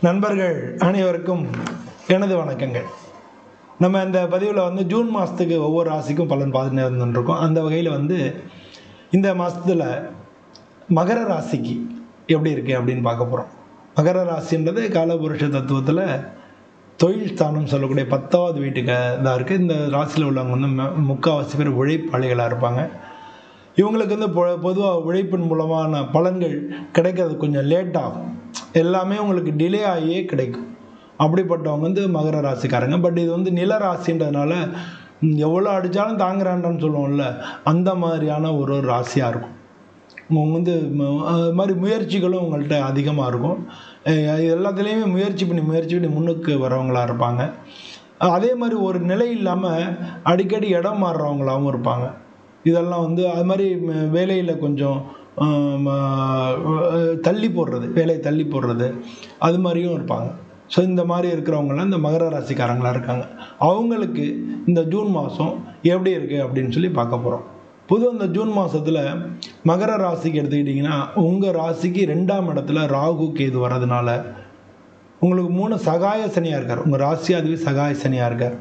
நண்பர்கள் அனைவருக்கும் எனது வணக்கங்கள். நம்ம இந்த பதிவில் ஜூன் மாதத்துக்கு ஒவ்வொரு ராசிக்கும் பலன் பார்த்துட்டு இருந்துருக்கோம். அந்த வகையில் இந்த மாதத்தில் மகர ராசிக்கு எப்படி இருக்குது அப்படின்னு பார்க்க போகிறோம். மகர ராசின்றது காலபுருஷ தத்துவத்தில் தொழில் ஸ்தானம் சொல்லக்கூடிய 10வது வீட்டுக்கு தான் இருக்குது. இந்த ராசியில் உள்ளவங்க முக்கால்வாசி பேர் உழைப்பாளிகளாக இருப்பாங்க. இவங்களுக்கு பொதுவாக உழைப்பின் மூலமான பலன்கள் கிடைக்கிறது கொஞ்சம் லேட் ஆகும். எல்லாமே உங்களுக்கு டிலே ஆகியே கிடைக்கும். அப்படிப்பட்டவங்க மகர ராசிக்காரங்க. பட் இது நில ராசின்றதுனால எவ்வளோ அடித்தாலும் தாங்குறான்டான்னு சொல்லுவோம்ல, அந்த மாதிரியான ஒரு ராசியாக இருக்கும். அவங்க அது மாதிரி முயற்சிகளும் உங்கள்கிட்ட அதிகமாக இருக்கும். எல்லாத்துலேயுமே முயற்சி பண்ணி முன்னுக்கு வரவங்களாக இருப்பாங்க. அதே மாதிரி ஒரு நிலை இல்லாமல் அடிக்கடி இடம் மாறுறவங்களாகவும் இருப்பாங்க. இதெல்லாம் அது மாதிரி வேலையில் கொஞ்சம் தள்ளி போடுறது, வேலையை தள்ளி போடுறது, அது மாதிரியும் இருப்பாங்க. ஸோ இந்த மாதிரி இருக்கிறவங்களாம் இந்த மகர ராசிக்காரங்களாக இருக்காங்க. அவங்களுக்கு இந்த ஜூன் மாதம் எப்படி இருக்குது அப்படின்னு சொல்லி பார்க்க போகிறோம். பொதுவாக இந்த ஜூன் மாதத்தில் மகர ராசிக்கு எடுத்துக்கிட்டிங்கன்னா, உங்கள் ராசிக்கு 2ஆம் இடத்துல ராகு கேது வர்றதுனால உங்களுக்கு 3 சகாய சனியாக இருக்கார். உங்கள் ராசி அதுவே சகாய சனியாக இருக்கார்.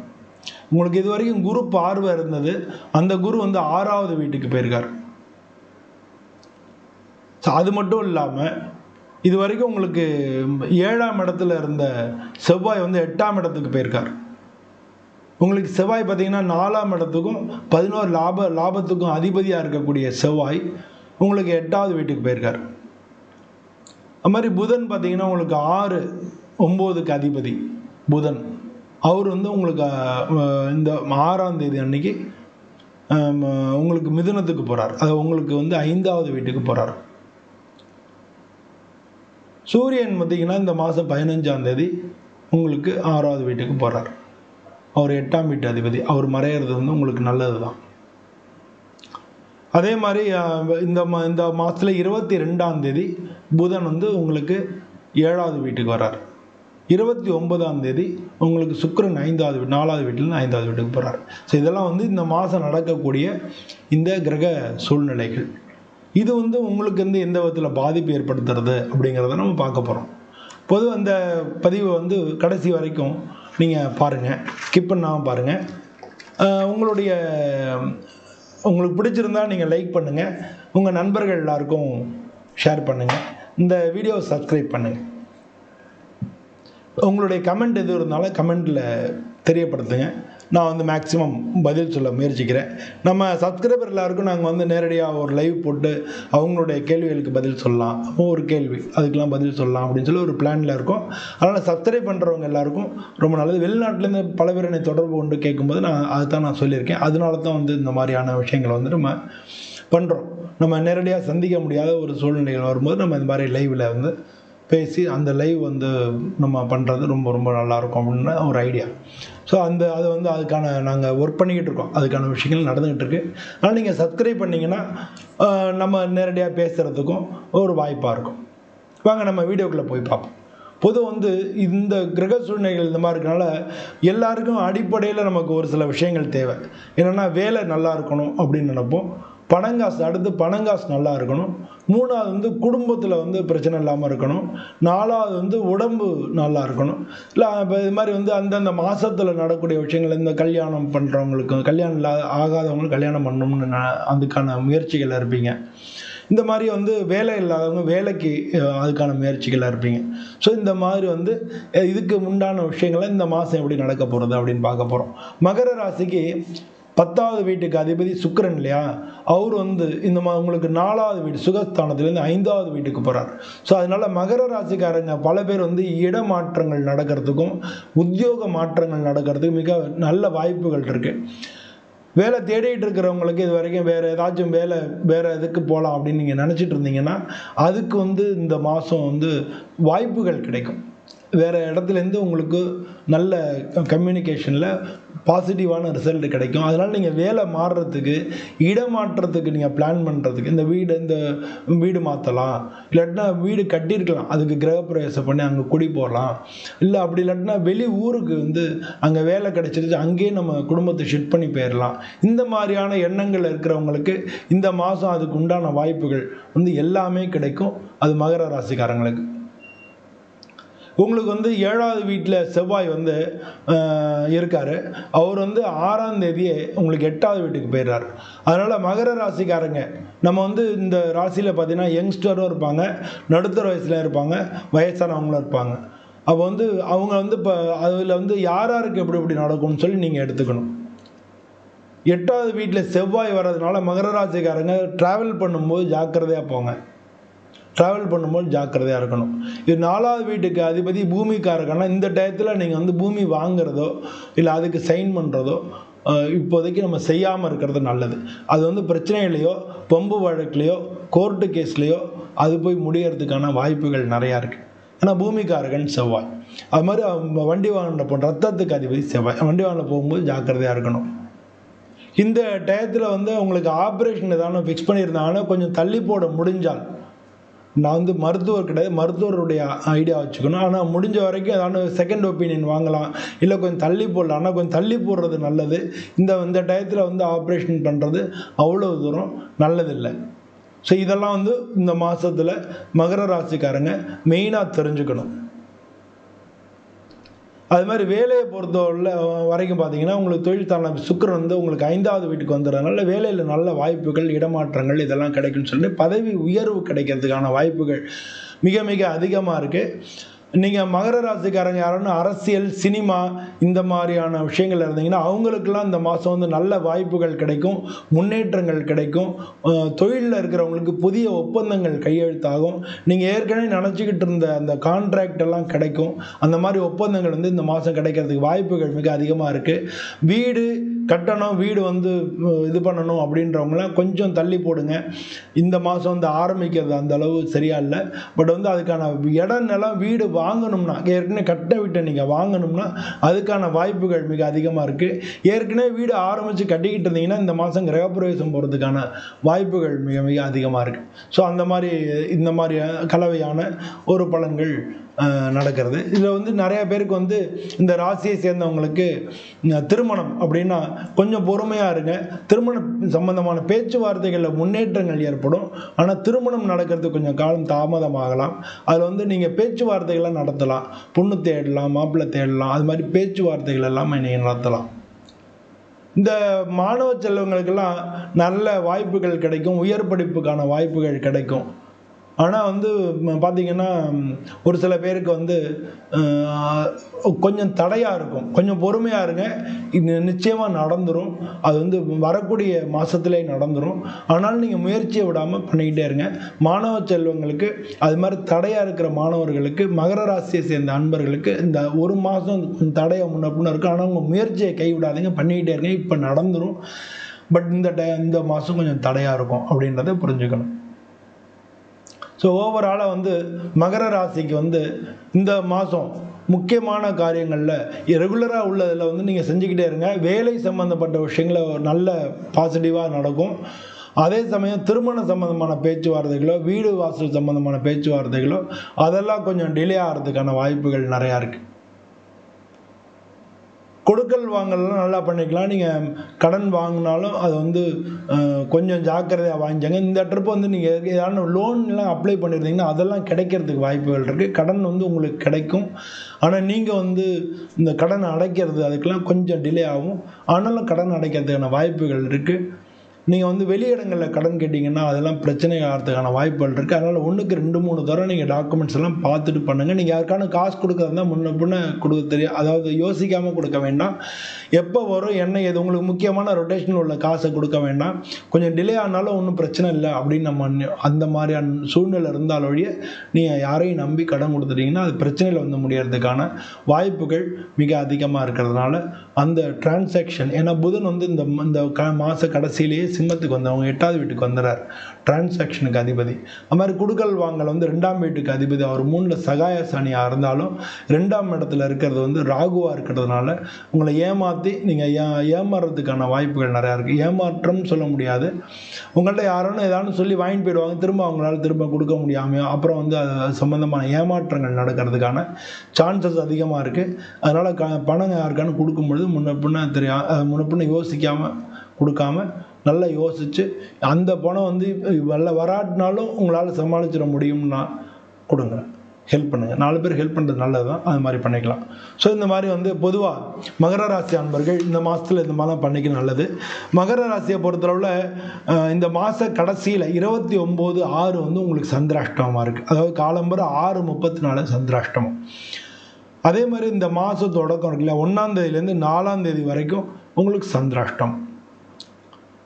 உங்களுக்கு இது வரைக்கும் குரு பார்வை இருந்தது, அந்த குரு 6வது வீட்டுக்கு போயிருக்கார். அது மட்டும் இல்லாமல் இது வரைக்கும் உங்களுக்கு 7ஆம் இடத்துல இருந்த செவ்வாய் 8ஆம் இடத்துக்கு போயிருக்கார். உங்களுக்கு செவ்வாய் பார்த்தீங்கன்னா 4ஆம் இடத்துக்கும் 11 லாபத்துக்கும் அதிபதியாக இருக்கக்கூடிய செவ்வாய் உங்களுக்கு 8வது வீட்டுக்கு போயிருக்கார். அது மாதிரி புதன் பார்த்தீங்கன்னா உங்களுக்கு 6, 9க்கு அதிபதி புதன். அவர் உங்களுக்கு இந்த 6ஆம் தேதி அன்னைக்கு உங்களுக்கு மிதுனத்துக்கு போகிறார். அது உங்களுக்கு 5வது வீட்டுக்கு போகிறார். சூரியன் பார்த்தீங்கன்னா இந்த மாதம் 15ஆம் தேதி உங்களுக்கு 6வது வீட்டுக்கு போகிறார். அவர் 8ஆம் வீட்டு அதிபதி. அவர் மறையிறது உங்களுக்கு நல்லது தான். அதே மாதிரி இந்த மாதத்தில் 22ஆம் தேதி புதன் உங்களுக்கு 7வது வீட்டுக்கு வர்றார். 29ஆம் தேதி உங்களுக்கு சுக்கிரன் 4வது வீட்டிலேருந்து 5வது வீட்டுக்கு போகிறார். ஸோ இதெல்லாம் இந்த மாதம் நடக்கக்கூடிய இந்த கிரக சூழ்நிலைகள். இது உங்களுக்கு எந்த விதத்தில் பாதிப்பு ஏற்படுத்துறது அப்படிங்கிறத நம்ம பார்க்க போகிறோம். பொதுவாக அந்த பதிவை கடைசி வரைக்கும் நீங்கள் பாருங்கள், ஸ்கிப் பண்ணாமல் பாருங்கள். உங்களுக்கு பிடிச்சிருந்தால் நீங்கள் லைக் பண்ணுங்கள், உங்கள் நண்பர்கள் எல்லாருக்கும் ஷேர் பண்ணுங்கள், இந்த வீடியோவை சப்ஸ்கிரைப் பண்ணுங்கள். உங்களுடைய கமெண்ட் எது இருந்தாலும் கமெண்டில் தெரியப்படுத்துங்க. நான் மேக்ஸிமம் பதில் சொல்ல முயற்சிக்கிறேன். நம்ம சப்ஸ்கிரைபர் எல்லாருக்கும் நாங்கள் நேரடியாக ஒரு லைவ் போட்டு அவங்களுடைய கேள்விகளுக்கு பதில் சொல்லலாம். ஒரு கேள்வி அதுக்கெலாம் பதில் சொல்லலாம் அப்படின்னு சொல்லி ஒரு பிளானில் இருக்கும். அதனால் சப்ஸ்கிரைப் பண்ணுறவங்க எல்லாருக்கும் ரொம்ப நல்லது. வெளிநாட்டிலேருந்து பல பேர் என்னை தொடர்பு கொண்டு கேட்கும்போது அதுதான் நான் சொல்லியிருக்கேன். அதனால தான் இந்த மாதிரியான விஷயங்களை நம்ம பண்ணுறோம். நம்ம நேரடியாக சந்திக்க முடியாத ஒரு சூழ்நிலைகள் வரும்போது நம்ம இந்த மாதிரி லைவில் பேசி அந்த லைவ் நம்ம பண்ணுறது ரொம்ப ரொம்ப நல்லாயிருக்கும் அப்படின்னு ஒரு ஐடியா. ஸோ அதை அதுக்கான நாங்கள் ஒர்க் பண்ணிக்கிட்டு இருக்கோம். அதுக்கான விஷயங்கள் நடந்துக்கிட்டு இருக்குது. அதனால் நீங்கள் சப்ஸ்கிரைப் பண்ணிங்கன்னா நம்ம நேரடியாக பேசுகிறதுக்கும் ஒரு வாய்ப்பாக இருக்கும். வாங்க நம்ம வீடியோக்குள்ளே போய் பார்ப்போம். பொதுவாக இந்த கிரக சூழ்நிலைகள் இந்த மாதிரி இருக்கனால எல்லாருக்கும் அடிப்படையில் நமக்கு ஒரு சில விஷயங்கள் தேவை. என்னென்னா வேலை நல்லா இருக்கணும் அப்படின்னு நினைப்போம். பணங்காசு, அடுத்து பணங்காசு நல்லா இருக்கணும். 3வது குடும்பத்தில் பிரச்சனை இல்லாமல் இருக்கணும். 4வது உடம்பு நல்லா இருக்கணும். இல்லை இப்போ இது மாதிரி அந்தந்த மாதத்தில் நடக்கூடிய விஷயங்கள், இந்த கல்யாணம் பண்ணுறவங்களுக்கு, கல்யாணம் ஆகாதவங்களுக்கு கல்யாணம் பண்ணணும்னு அதுக்கான முயற்சிகள் இருப்பீங்க. இந்த மாதிரி வேலை இல்லாதவங்க வேலைக்கு அதுக்கான முயற்சிகள் இருப்பீங்க. ஸோ இந்த மாதிரி இதுக்கு உண்டான விஷயங்களை இந்த மாதம் எப்படி நடக்க போகிறது அப்படின்னு பார்க்க போகிறோம். மகர ராசிக்கு 10வது வீட்டுக்கு அதிபதி சுக்கிரன் இல்லையா, அவர் இந்த உங்களுக்கு 4வது வீடு சுகஸ்தானத்துலேருந்து 5வது வீட்டுக்கு போகிறார். ஸோ அதனால் மகர ராசிக்காரங்க பல பேர் இடமாற்றங்கள் நடக்கிறதுக்கும் உத்தியோக மாற்றங்கள் நடக்கிறதுக்கும் மிக நல்ல வாய்ப்புகள் இருக்குது. வேலை தேடிட்டு இருக்கிறவங்களுக்கு இது வரைக்கும் வேறு ஏதாச்சும் வேறு எதுக்கு போகலாம் அப்படின்னு நீங்கள் நினச்சிட்டு இருந்தீங்கன்னா அதுக்கு இந்த மாதம் வாய்ப்புகள் கிடைக்கும். வேறு இடத்துலேருந்து உங்களுக்கு நல்ல கம்யூனிகேஷனில் பாசிட்டிவான ரிசல்ட் கிடைக்கும். அதனால் நீங்கள் வேலை மாறுறதுக்கு, இடமாற்றத்துக்கு நீங்கள் பிளான் பண்ணுறதுக்கு, இந்த வீடு மாற்றலாம், இல்லாட்டினா வீடு கட்டியிருக்கலாம், அதுக்கு கிரகப்பிரவேசம் பண்ணி அங்கே குடி போகலாம், இல்லை அப்படி இல்லாட்டினா வெளி ஊருக்கு அங்கே வேலை கிடைச்சிருச்சு அங்கேயே நம்ம குடும்பத்தை ஷிஃப்ட் பண்ணி போயிடலாம். இந்த மாதிரியான எண்ணங்கள் இருக்கிறவங்களுக்கு இந்த மாதம் அதுக்கு உண்டான வாய்ப்புகள் எல்லாமே கிடைக்கும். அது மகர ராசிக்காரங்களுக்கு. உங்களுக்கு வந்து 7வது வீட்டில் செவ்வாய் வந்து இருக்கார். அவர் வந்து 6ஆம் தேதியே உங்களுக்கு 8வது வீட்டுக்கு போயிடுறார். அதனால் மகர ராசிக்காரங்க நம்ம வந்து இந்த ராசியில் பார்த்தீங்கன்னா யங்ஸ்டரும் இருப்பாங்க, நடுத்தர வயசுல இருப்பாங்க, வயசானவங்களும் இருப்பாங்க. அப்போ வந்து அவங்க வந்து இப்போ அதில் வந்து யாருக்கு எப்படி எப்படி நடக்கும்னு சொல்லி நீங்கள் எடுத்துக்கணும். 8வது வீட்டில் செவ்வாய் வர்றதுனால மகர ராசிக்காரங்க ட்ராவல் பண்ணும்போது ஜாக்கிரதையாக போங்க. ட்ராவல் பண்ணும்போது ஜாக்கிரதையாக இருக்கணும். இது 4வது வீட்டுக்கு அதிபதி பூமிக்காரங்கன்னா இந்த டயத்தில் நீங்கள் வந்து பூமி வாங்குறதோ இல்லை அதுக்கு சைன் பண்ணுறதோ இப்போதைக்கு நம்ம செய்யாமல் இருக்கிறது நல்லது. அது வந்து பிரச்சனைகளையோ பம்பு வழக்குலையோ கோர்ட்டு கேஸ்லேயோ அது போய் முடியறதுக்கான வாய்ப்புகள் நிறையா இருக்குது. ஏன்னா பூமிக்காரகன் செவ்வாய். அது மாதிரி வண்டி வாகனம் போன்ற ரத்தத்துக்கு அதிபதி செவ்வாய். வண்டி வாகனம் போகும்போது ஜாக்கிரதையாக இருக்கணும். இந்த டயத்தில் வந்து உங்களுக்கு ஆப்ரேஷன் ஏதாவது ஃபிக்ஸ் பண்ணியிருந்தாங்கன்னா கொஞ்சம் தள்ளி போட முடிஞ்சால், நான் வந்து மருத்துவர் கிடையாது, மருத்துவருடைய ஐடியா வச்சுக்கணும். ஆனால் முடிஞ்ச வரைக்கும் ஏதாவது செகண்ட் ஒப்பீனியன் வாங்கலாம், இல்லை கொஞ்சம் தள்ளி போடலாம். ஆனால் கொஞ்சம் தள்ளி போடுறது நல்லது. இந்த டயத்தில் வந்து ஆப்ரேஷன் பண்ணுறது அவ்வளோ தூரம் நல்லதில்லை. ஸோ இதெல்லாம் வந்து இந்த மாதத்தில் மகர ராசிக்காரங்க மெயினாக தெரிஞ்சுக்கணும். அது மாதிரி வேலையை பொறுத்தவரை வரைக்கும் பார்த்தீங்கன்னா உங்களுக்கு தொழில்தான சுக்கிரன் வந்து உங்களுக்கு 5வது வீட்டுக்கு வந்துடுறதுனால வேலையில் நல்ல வாய்ப்புகள், இடமாற்றங்கள் இதெல்லாம் கிடைக்கும்னு சொல்லிட்டு பதவி உயர்வு கிடைக்கிறதுக்கான வாய்ப்புகள் மிக மிக அதிகமாக இருக்குது. நீங்கள் மகர ராசிக்காரங்க யாருன்னு அரசியல், சினிமா இந்த மாதிரியான விஷயங்கள் இருந்தீங்கன்னா அவங்களுக்கெல்லாம் இந்த மாதம் வந்து நல்ல வாய்ப்புகள் கிடைக்கும், முன்னேற்றங்கள் கிடைக்கும். தொழிலில் இருக்கிறவங்களுக்கு புதிய ஒப்பந்தங்கள் கையெழுத்தாகும். நீங்கள் ஏற்கனவே நினச்சிக்கிட்டு இருந்த அந்த கான்ட்ராக்ட் எல்லாம் கிடைக்கும். அந்த மாதிரி ஒப்பந்தங்கள் வந்து இந்த மாதம் கிடைக்கிறதுக்கு வாய்ப்புகள் மிக அதிகமாக இருக்குது. வீடு கட்டணும், வீடு வந்து இது பண்ணணும் அப்படின்றவங்களாம் கொஞ்சம் தள்ளி போடுங்க. இந்த மாதம் வந்து ஆரம்பிக்கிறது அந்த அளவு சரியா இல்லை. பட் வந்து அதுக்கான இடம், நிலம், வீடு வாங்கணும்னா, ஏற்கனவே கட்ட வீட்டை நீங்கள் வாங்கணும்னா அதுக்கான வாய்ப்புகள் மிக அதிகமாக இருக்குது. ஏற்கனவே வீடு ஆரம்பித்து கட்டிக்கிட்டு இருந்தீங்கன்னா இந்த மாதம் கிரகப்பிரவேசம் போகிறதுக்கான வாய்ப்புகள் மிக மிக அதிகமாக இருக்குது. ஸோ இந்த மாதிரி கலவையான ஒரு பலன்கள் நடக்கிறது. இதில் வந்து நிறைய பேருக்கு வந்து இந்த ராசியை சேர்ந்தவங்களுக்கு திருமணம் அப்படின்னா கொஞ்சம் பொறுமையாக இருங்க. திருமணம் சம்பந்தமான பேச்சுவார்த்தைகளில் முன்னேற்றங்கள் ஏற்படும். ஆனால் திருமணம் நடக்கிறதுக்கு கொஞ்சம் காலம் தாமதமாகலாம். அதில் வந்து நீங்கள் பேச்சுவார்த்தைகளை நடத்தலாம், பொண்ணு தேடலாம், மாப்பிள்ளை தேடலாம், அது மாதிரி பேச்சுவார்த்தைகள் எல்லாம் நீங்கள் நடத்தலாம். இந்த மாணவ செல்வங்களுக்கெல்லாம் நல்ல வாய்ப்புகள் கிடைக்கும், உயர் படிப்புக்கான வாய்ப்புகள் கிடைக்கும். ஆனால் வந்து பார்த்திங்கன்னா ஒரு சில பேருக்கு வந்து கொஞ்சம் தடையாக இருக்கும். கொஞ்சம் பொறுமையாக இருங்க, இது நிச்சயமாக நடந்துடும். அது வந்து வரக்கூடிய மாதத்துலேயே நடந்துடும். ஆனாலும் நீங்கள் முயற்சியை விடாமல் பண்ணிக்கிட்டே இருங்க. மாணவ செல்வங்களுக்கு அது மாதிரி தடையாக இருக்கிற மாணவர்களுக்கு, மகர ராசியை சேர்ந்த அன்பர்களுக்கு இந்த ஒரு மாதம் தடையை முன்ன இருக்கும். ஆனால் உங்கள் முயற்சியை கைவிடாதீங்க, பண்ணிக்கிட்டே இருங்க. இப்போ நடந்துடும். பட் இந்த மாதம் கொஞ்சம் தடையாக இருக்கும் அப்படின்றத புரிஞ்சுக்கணும். ஸோ ஓவராலாக வந்து மகர ராசிக்கு வந்து இந்த மாதம் முக்கியமான காரியங்களில் ரெகுலராக உள்ளதில் வந்து நீங்கள் செஞ்சுக்கிட்டே இருங்க. வேலை சம்மந்தப்பட்ட விஷயங்கள நல்ல பாசிட்டிவாக நடக்கும். அதே சமயம் திருமண சம்மந்தமான பேச்சுவார்த்தைகளோ, வீடு வாசல் சம்மந்தமான பேச்சுவார்த்தைகளோ அதெல்லாம் கொஞ்சம் டிலே ஆகிறதுக்கான வாய்ப்புகள் நிறையா இருக்குது. கொடுக்கல் வாங்கலாம் நல்லா பண்ணிக்கலாம். நீங்கள் கடன் வாங்கினாலும் அது வந்து கொஞ்சம் ஜாக்கிரதையாக வாங்கிச்சாங்க. இந்த ட்ரிப் வந்து நீங்கள் ஏதாவது லோன்லாம் அப்ளை பண்ணியிருந்தீங்கன்னா அதெல்லாம் கிடைக்கிறதுக்கு வாய்ப்புகள் இருக்குது. கடன் வந்து உங்களுக்கு கிடைக்கும். ஆனால் நீங்கள் வந்து இந்த கடனை அடைக்கிறது அதுக்கெல்லாம் கொஞ்சம் டிலே ஆகும். ஆனாலும் கடன் அடைக்கிறதுக்கான வாய்ப்புகள் இருக்குது. நீங்கள் வந்து வெளியிடங்களில் கடன் கேட்டிங்கன்னா அதெல்லாம் பிரச்சனை ஆகிறதுக்கான வாய்ப்புகள் இருக்குது. அதனால் 1க்கு 2-3 தடவை நீங்கள் டாக்குமெண்ட்ஸ் எல்லாம் பார்த்துட்டு பண்ணுங்கள். நீங்கள் யாருக்கான காசு கொடுக்குறதா முன்ன பின்ன கொடுக்க தெரியும், அதாவது யோசிக்காமல் கொடுக்க வேண்டாம். எப்போ வரும் என்ன ஏது உங்களுக்கு முக்கியமான ரொட்டேஷனில் உள்ள காசை கொடுக்க வேண்டாம். கொஞ்சம் டிலே ஆனாலும் ஒன்றும் பிரச்சனை இல்லை அப்படின்னு நம்ம அந்த மாதிரியான சூழ்நிலை இருந்தால் ஒழிய நீங்கள் யாரையும் நம்பி கடன் கொடுத்துட்டீங்கன்னா அது பிரச்சனையில் வந்து முடியறதுக்கான வாய்ப்புகள் மிக அதிகமாக இருக்கிறதுனால அந்த டிரான்சாக்ஷன், ஏன்னா புதன் வந்து இந்த மாத கடைசியிலேயே சிம்மத்துக்கு வந்து அவங்க 8வது வீட்டுக்கு வந்துடுறார், டிரான்சாக்ஷனுக்கு அதிபதி. அது மாதிரி குடுக்கல் வாங்கல் வந்து 2ஆம் வீட்டுக்கு அதிபதி. அவர் 3ல் சகாய சனியாக இருந்தாலும் 2ஆம் இடத்துல இருக்கிறது வந்து ராகுவாக இருக்கிறதுனால உங்களை ஏமாற்றி நீங்கள் ஏமாறுறதுக்கான வாய்ப்புகள் நிறையா இருக்குது. ஏமாற்றம் சொல்ல முடியாது. உங்கள்கிட்ட யாரும் ஏதாவது சொல்லி வாங்கிட்டு போயிடுவாங்க, திரும்ப அவங்களால திரும்ப கொடுக்க முடியாமல் அப்புறம் வந்து அது சம்மந்தமான ஏமாற்றங்கள் நடக்கிறதுக்கான சான்சஸ் அதிகமாக இருக்குது. அதனால் பணம் யாருக்கானு கொடுக்கும்பொழுது முன்ன பின்ன யோசிக்காமல் கொடுக்காம நல்லா யோசித்து அந்த பணம் வந்து வராட்டினாலும் உங்களால் சமாளிச்சிட முடியும்னா கொடுங்க. ஹெல்ப் பண்ணுங்கள். 4 பேர் ஹெல்ப் பண்ணுறது நல்லது தான், அது மாதிரி பண்ணிக்கலாம். ஸோ இந்த மாதிரி வந்து பொதுவாக மகர ராசி அன்பர்கள் இந்த மாதத்தில் இந்த மாதிரிலாம் பண்ணிக்க நல்லது. மகர ராசியை பொறுத்தளவில் இந்த மாத கடைசியில் 29/6 வந்து உங்களுக்கு சந்திராஷ்டமமாக இருக்குது. அதாவது காலம்பரம் 6:34 சந்திராஷ்டமம். அதே மாதிரி இந்த மாத தொடக்கம் இருக்குல்ல, 1ஆம் தேதியிலேருந்து 4ஆம் தேதி வரைக்கும் உங்களுக்கு சந்திராஷ்டம்.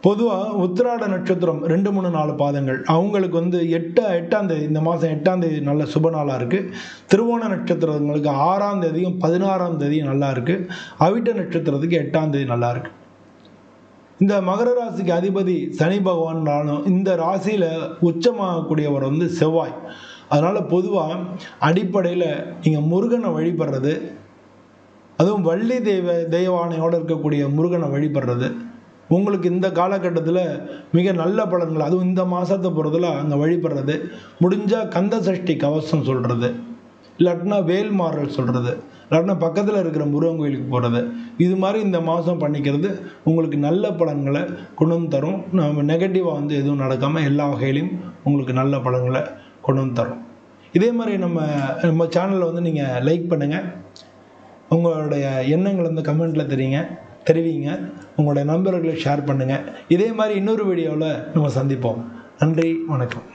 பொதுவாக உத்திராட நட்சத்திரம் 2, 3, 4 பாதங்கள் அவங்களுக்கு வந்து 8ஆம் தேதி, இந்த மாதம் 8ஆம் தேதி நல்ல சுப நாளாக இருக்குது. திருவோண நட்சத்திரங்களுக்கு 6ஆம் தேதியும் 16ஆம் தேதியும் நல்லா இருக்குது. அவிட்ட நட்சத்திரத்துக்கு 8ஆம் தேதி நல்லா இருக்குது. இந்த மகர ராசிக்கு அதிபதி சனி பகவான் இந்த ராசியில் உச்சமாகக்கூடியவர் வந்து செவ்வாய். அதனால் பொதுவாக அடிப்படையில் நீங்கள் முருகனை வழிபடுறது, அதுவும் வள்ளி தெய்வானையோடு இருக்கக்கூடிய முருகனை வழிபடுறது உங்களுக்கு இந்த காலகட்டத்தில் மிக நல்ல பலன்கள். அதுவும் இந்த மாதத்தை பொறுத்தல அங்கே வழிபடுறது, முடிஞ்சால் கந்த சஷ்டி கவசம் சொல்கிறது, இல்லாட்டினா வேல்மாறல் சொல்கிறது, இல்லாட்டினா பக்கத்தில் இருக்கிற முருகன் கோயிலுக்கு போகிறது, இது மாதிரி இந்த மாதம் பண்ணிக்கிறது உங்களுக்கு நல்ல பலன்களை கொண்டு வந்து தரும். நம்ம நெகட்டிவாக வந்து எதுவும் நடக்காமல் எல்லா வகையிலையும் உங்களுக்கு நல்ல பலன்களை கொண்டு வந்து தரும். இதே மாதிரி நம்ம சேனலில் வந்து நீங்கள் லைக் பண்ணுங்கள், உங்களுடைய எண்ணங்கள் வந்து கமெண்ட்டில் தெரிவிங்க, உங்களுடைய நண்பர்களை ஷேர் பண்ணுங்கள். இதே மாதிரி இன்னொரு வீடியோவில் நம்ம சந்திப்போம். நன்றி, வணக்கம்.